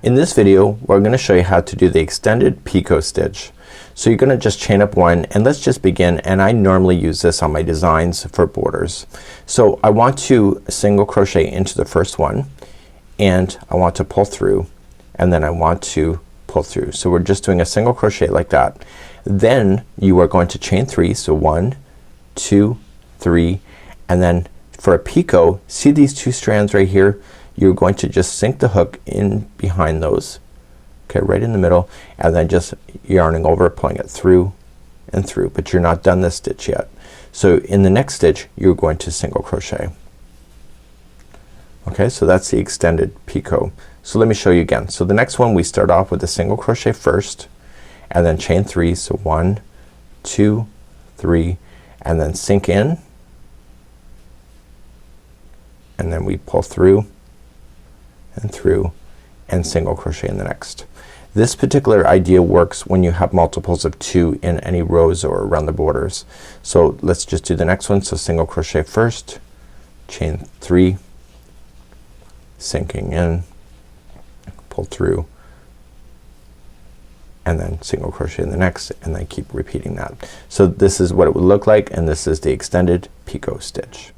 In this video we're going to show you how to do the extended picot stitch. So you're gonna just chain up one, and let's just begin, and I normally use this on my designs for borders. So I want to single crochet into the first one, and I want to pull through, and then I want to pull through. So we're just doing a single crochet like that. Then you are going to chain 3, so 1, 2, 3, and then for a picot, see these 2 strands right here? You're going to just sink the hook in behind those, okay, right in the middle, and then just yarning over, pulling it through and through, but you're not done this stitch yet. So in the next stitch you're going to single crochet. Okay, so that's the extended picot. So let me show you again. So the next one we start off with a single crochet first, and then chain 3, so 1, 2, 3, and then sink in, and then we pull through and through and single crochet in the next. This particular idea works when you have multiples of 2 in any rows or around the borders. So let's just do the next one. So single crochet first, chain 3, sinking in, pull through, and then single crochet in the next, and then keep repeating that. So this is what it would look like, and this is the extended picot stitch.